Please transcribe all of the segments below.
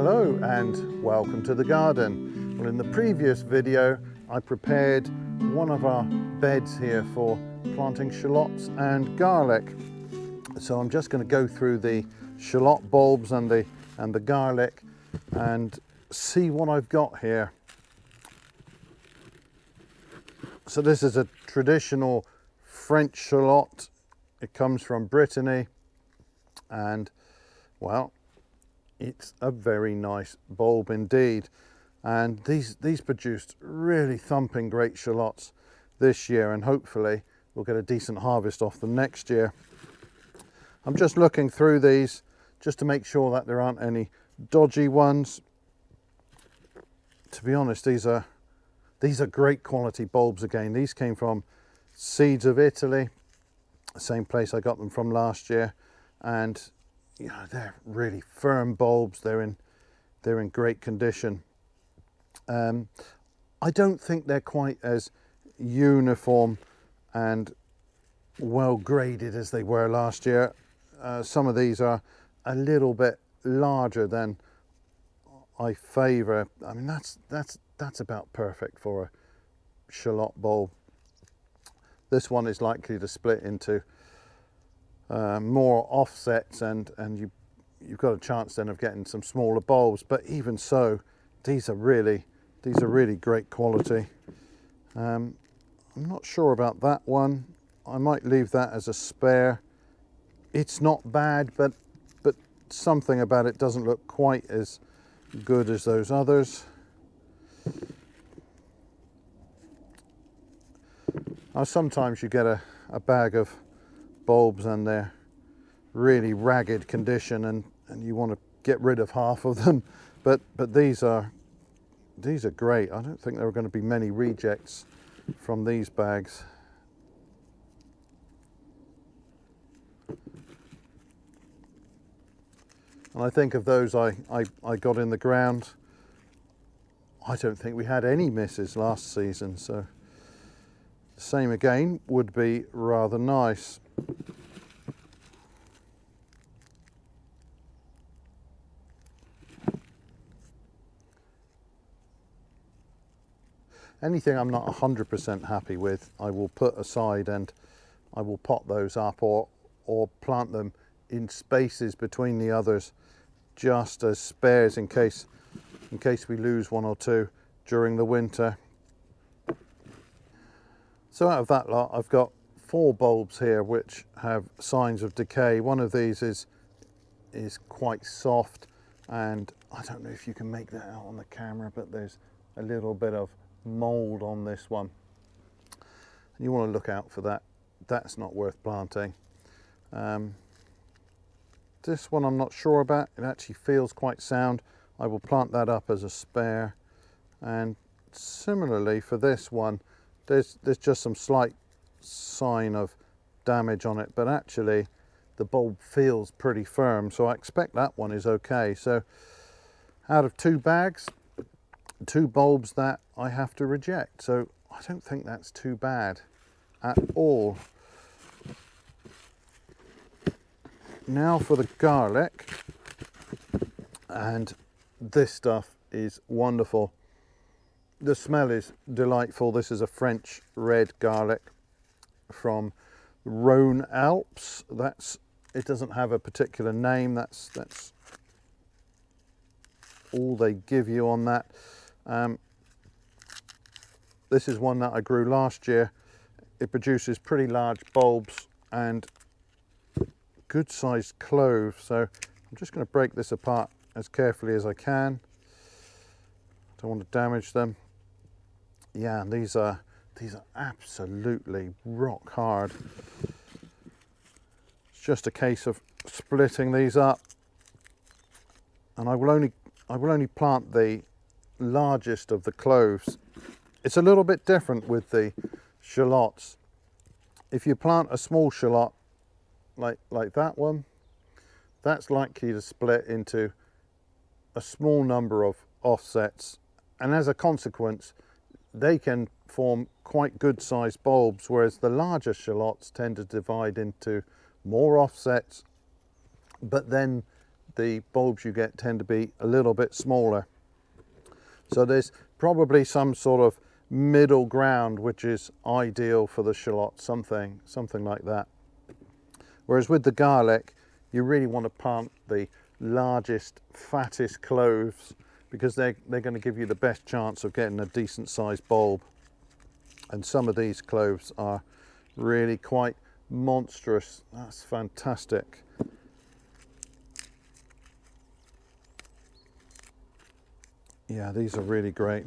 Hello and welcome to the garden. Well, in the previous video I prepared one of our beds here for planting shallots and garlic. So I'm just going to go through the shallot bulbs and the garlic and see what I've got here. So this is a traditional French shallot. It comes from Brittany and, well, it's a very nice bulb indeed. And these produced really thumping great shallots this year, and hopefully we'll get a decent harvest off them next year. I'm just looking through these just to make sure that there aren't any dodgy ones. To be honest, these are great quality bulbs again. These came from Seeds of Italy, the same place I got them from last year, and you know, they're really firm bulbs. They're in great condition. I don't think they're quite as uniform and well graded as they were last year. Some of these are a little bit larger than I favour. I mean, that's about perfect for a shallot bulb. This one is likely to split into more offsets, and you've got a chance then of getting some smaller bulbs. But even so, these are really great quality. I'm not sure about that one. I might leave that as a spare. It's not bad, but something about it doesn't look quite as good as those others. Now, sometimes you get a bag of bulbs and they're really ragged condition, and you want to get rid of half of them, but these are great. I don't think there are going to be many rejects from these bags. And I think of those I got in the ground, I don't think we had any misses last season, so the same again would be rather nice. Anything I'm not 100% happy with, I will put aside and I will pot those up or plant them in spaces between the others, just as spares in case we lose one or two during the winter. So out of that lot, I've got 4 bulbs here which have signs of decay. One of these is quite soft, and I don't know if you can make that out on the camera, but there's a little bit of mold on this one. You want to look out for that. That's not worth planting. This one I'm not sure about. It actually feels quite sound. I will plant that up as a spare. And similarly for this one, there's just some slight sign of damage on it, but actually the bulb feels pretty firm, so I expect that one is okay. So out of 2 bags, 2 bulbs that I have to reject, so I don't think that's too bad at all. Now for the garlic, and this stuff is wonderful. The smell is delightful. This is a French red garlic from Rhone Alps. It doesn't have a particular name. That's all they give you on that. This is one that I grew last year. It produces pretty large bulbs and good sized cloves. So I'm just going to break this apart as carefully as I can. Don't want to damage them. Yeah, and these are absolutely rock hard. It's just a case of splitting these up, and I will only plant the largest of the cloves. It's a little bit different with the shallots. If you plant a small shallot like that one, that's likely to split into a small number of offsets, and as a consequence they can form quite good sized bulbs, whereas the larger shallots tend to divide into more offsets, but then the bulbs you get tend to be a little bit smaller. So there's probably some sort of middle ground which is ideal for the shallot, something like that. Whereas with the garlic, you really want to plant the largest, fattest cloves, because they're going to give you the best chance of getting a decent sized bulb. And some of these cloves are really quite monstrous. That's fantastic. Yeah, these are really great.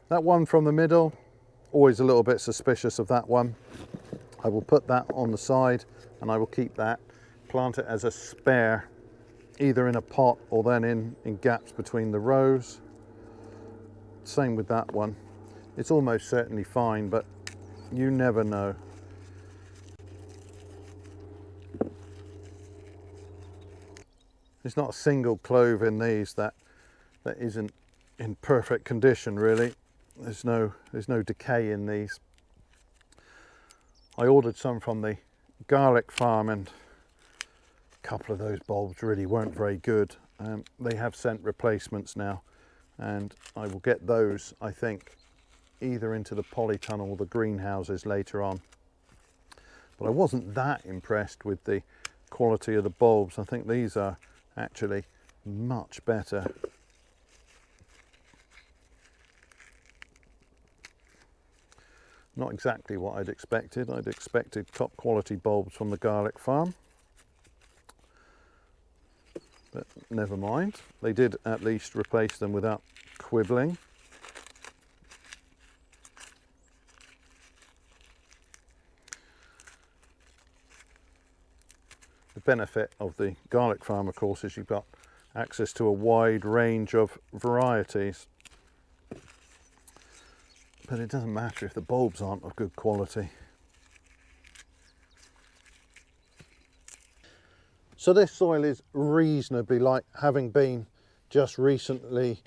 That one from the middle, always a little bit suspicious of that one. I will put that on the side and I will keep that, plant it as a spare, either in a pot or then in gaps between the rows. Same with that one. It's almost certainly fine, but you never know. There's not a single clove in these that isn't in perfect condition, really. There's no decay in these. I ordered some from the garlic farm and a couple of those bulbs really weren't very good. They have sent replacements now, and I will get those, I think, either into the polytunnel or the greenhouses later on. But I wasn't that impressed with the quality of the bulbs. I think these are actually much better. Not exactly what I'd expected. I'd expected top quality bulbs from the garlic farm. But never mind. They did at least replace them without quibbling. The benefit of the garlic farm, of course, is you've got access to a wide range of varieties. But it doesn't matter if the bulbs aren't of good quality. So this soil is reasonably light, having been just recently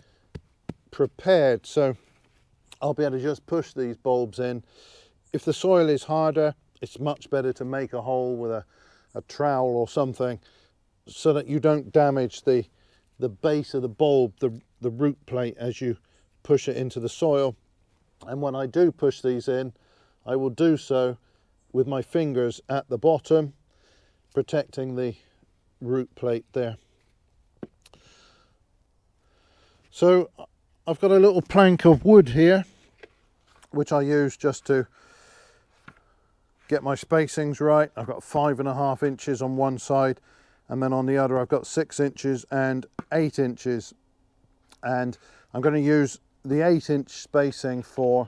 prepared. So I'll be able to just push these bulbs in. If the soil is harder, it's much better to make a hole with a trowel or something, so that you don't damage the base of the bulb, the root plate, as you push it into the soil. And when I do push these in, I will do so with my fingers at the bottom, protecting the root plate there. So I've got a little plank of wood here, which I use just to get my spacings right. I've got 5.5 inches on one side, and then on the other I've got 6 inches and 8 inches. And I'm going to use the 8-inch spacing for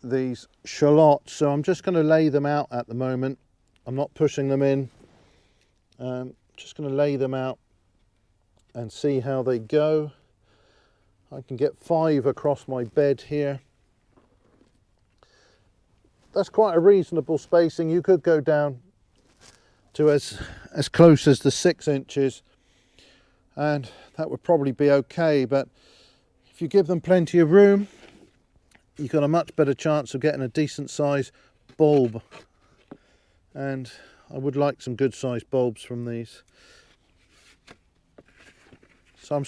these shallots, so I'm just going to lay them out at the moment. I'm not pushing them in. Just going to lay them out and see how they go. I can get 5 across my bed here. That's quite a reasonable spacing. You could go down to as close as the 6 inches, and that would probably be okay. But if you give them plenty of room, you've got a much better chance of getting a decent size bulb. And I would like some good sized bulbs from these. So I'm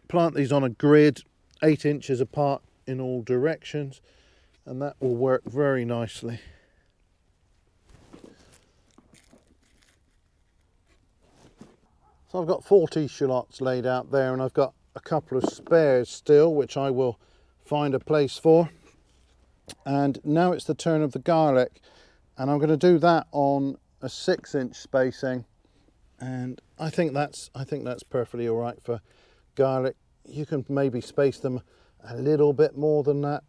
plant these on a grid, 8 inches apart in all directions, and that will work very nicely. So I've got 40 shallots laid out there, and I've got a couple of spares still, which I will find a place for. And now it's the turn of the garlic, and I'm going to do that on a 6-inch spacing, and I think that's perfectly all right for garlic. You can maybe space them a little bit more than that.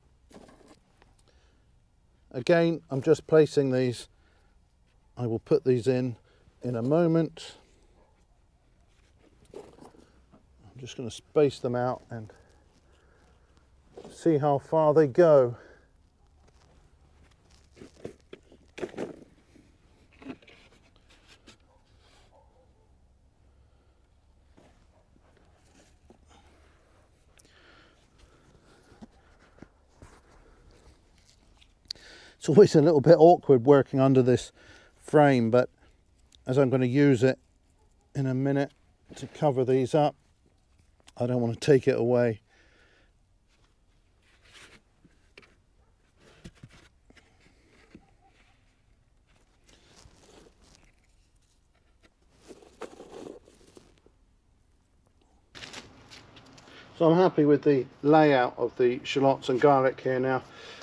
Again, I'm just placing these. I will put these in a moment. I'm just going to space them out and see how far they go. It's always a little bit awkward working under this frame, but as I'm going to use it in a minute to cover these up, I don't want to take it away. So I'm happy with the layout of the shallots and garlic here now.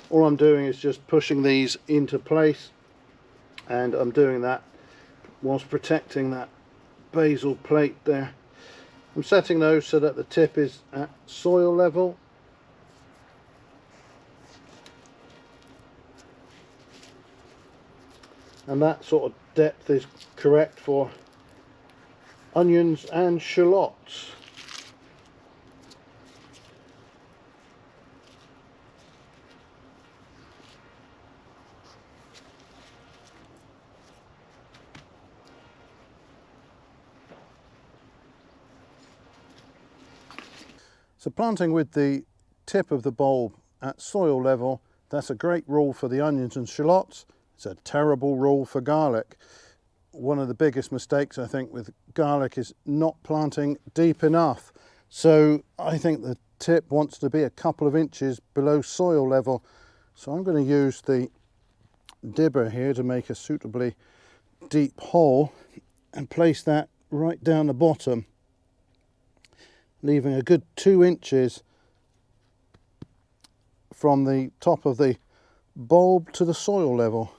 All I'm doing is just pushing these into place, and I'm doing that whilst protecting that basil plate there. I'm setting those so that the tip is at soil level. And that sort of depth is correct for onions and shallots. So planting with the tip of the bulb at soil level, that's a great rule for the onions and shallots. It's a terrible rule for garlic. One of the biggest mistakes I think with garlic is not planting deep enough. So I think the tip wants to be a couple of inches below soil level. So I'm going to use the dibber here to make a suitably deep hole and place that right down the bottom, leaving a good 2 inches from the top of the bulb to the soil level.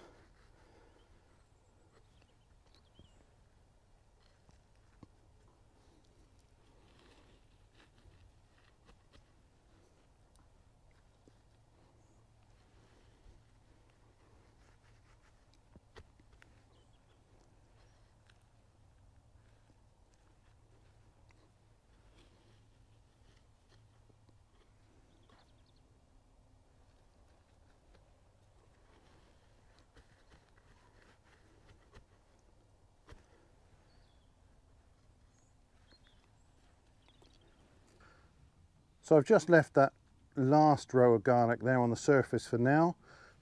So I've just left that last row of garlic there on the surface for now,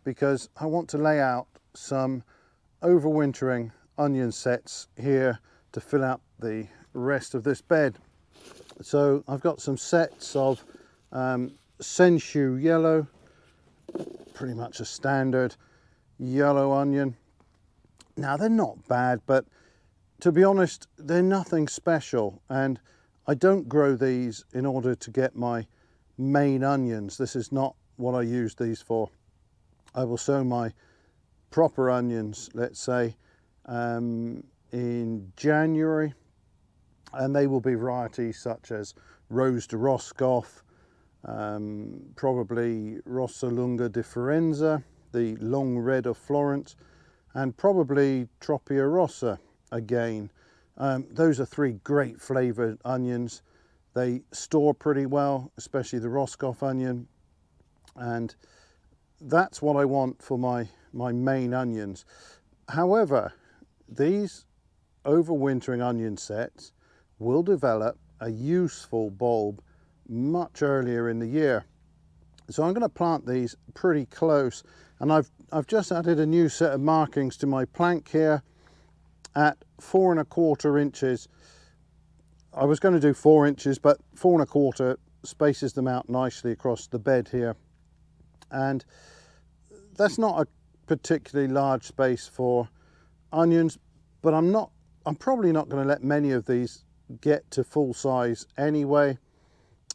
because I want to lay out some overwintering onion sets here to fill out the rest of this bed. So I've got some sets of Sensu yellow, pretty much a standard yellow onion. Now they're not bad, but to be honest, they're nothing special, and I don't grow these in order to get my main onions. This is not what I use these for. I will sow my proper onions, let's say, in January, and they will be varieties such as Rose de Roscoff, probably Rossalunga di Firenze, the long red of Florence, and probably Tropea Rossa again. Those are three great flavoured onions. They store pretty well, especially the Roscoff onion, and that's what I want for my main onions. However, these overwintering onion sets will develop a useful bulb much earlier in the year. So I'm going to plant these pretty close, and I've just added a new set of markings to my plank here at 4 1/4 inches. I was going to do 4 inches, but 4 1/4 spaces them out nicely across the bed here. And that's not a particularly large space for onions, but I'm probably not going to let many of these get to full size anyway.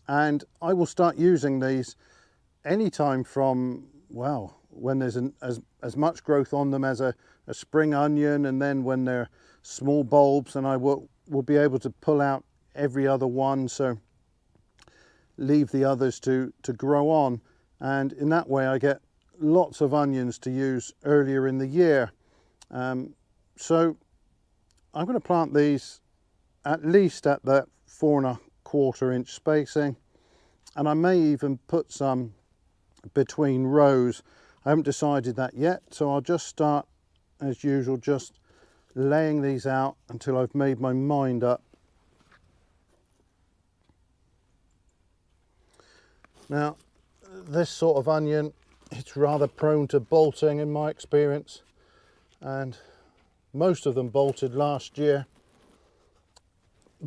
And I will start using these anytime from, well, when there's as much growth on them as a spring onion, and then when they're small bulbs, and I will be able to pull out every other one, so leave the others to grow on, and in that way I get lots of onions to use earlier in the year. So I'm going to plant these at least at the 4 1/4 inch spacing, and I may even put some between rows. I haven't decided that yet, so I'll just start as usual, just laying these out until I've made my mind up. Now, this sort of onion it's rather prone to bolting in my experience, and most of them bolted last year,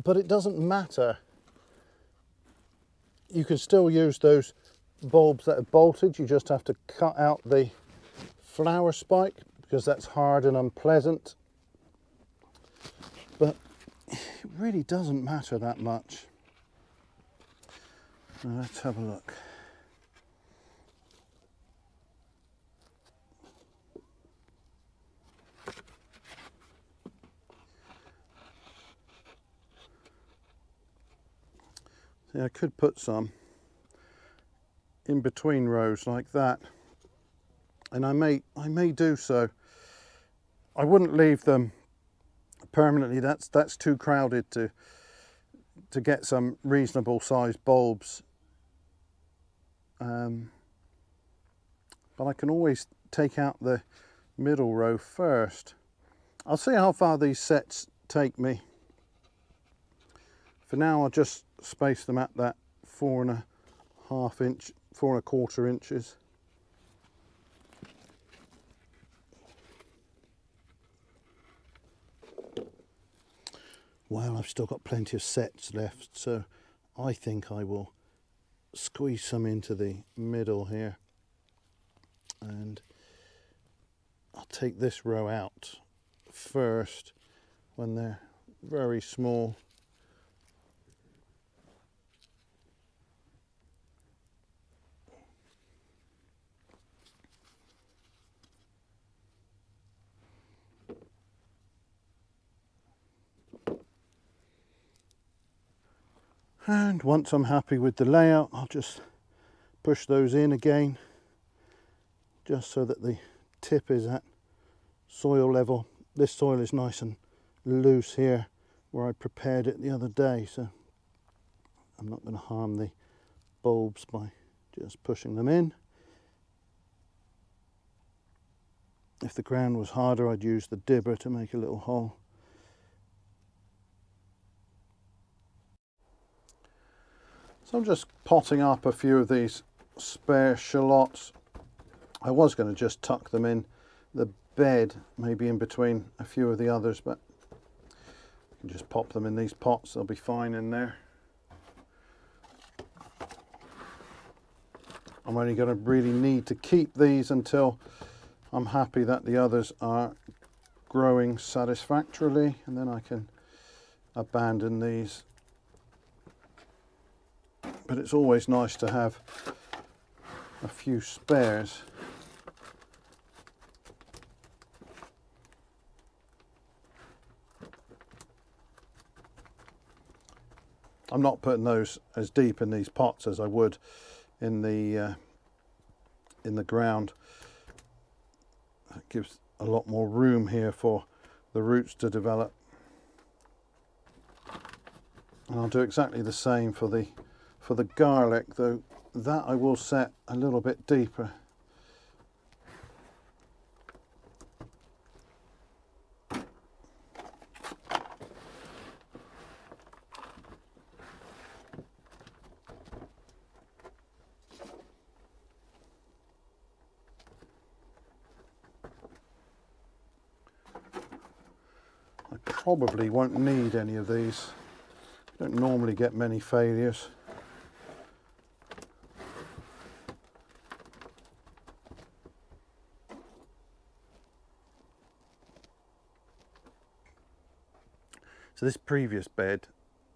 but it doesn't matter. You can still use those bulbs that have bolted. You just have to cut out the flower spike because that's hard and unpleasant, but it really doesn't matter that much. Now let's have a look. See, I could put some in between rows like that, and I may do so. I wouldn't leave them permanently. That's too crowded to get some reasonable sized bulbs. But I can always take out the middle row first. I'll see how far these sets take me. For now, I'll just space them at that 4.5 inch, 4.25 inches. Well, I've still got plenty of sets left, so I think I will squeeze some into the middle here, and I'll take this row out first when they're very small. And once I'm happy with the layout, I'll just push those in again, just so that the tip is at soil level. This soil is nice and loose here where I prepared it the other day, so I'm not going to harm the bulbs by just pushing them in. If the ground was harder, I'd use the dibber to make a little hole. So I'm just potting up a few of these spare shallots. I was going to just tuck them in the bed, maybe in between a few of the others, but I can just pop them in these pots. They'll be fine in there. I'm only going to really need to keep these until I'm happy that the others are growing satisfactorily, and then I can abandon these. But it's always nice to have a few spares. I'm not putting those as deep in these pots as I would in the ground. It gives a lot more room here for the roots to develop. And I'll do exactly the same for the garlic, though that I will set a little bit deeper. I probably won't need any of these. I don't normally get many failures. So this previous bed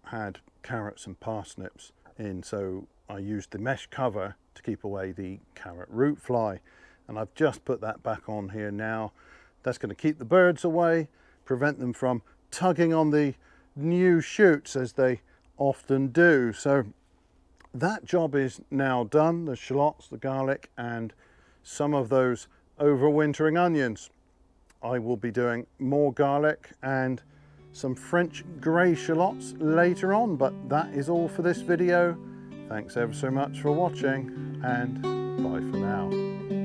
had carrots and parsnips in, so I used the mesh cover to keep away the carrot root fly, and I've just put that back on here now. That's going to keep the birds away, prevent them from tugging on the new shoots as they often do. So that job is now done. The shallots, the garlic, and some of those overwintering onions. I will be doing more garlic and some French grey shallots later on, but that is all for this video. Thanks ever so much for watching, and bye for now.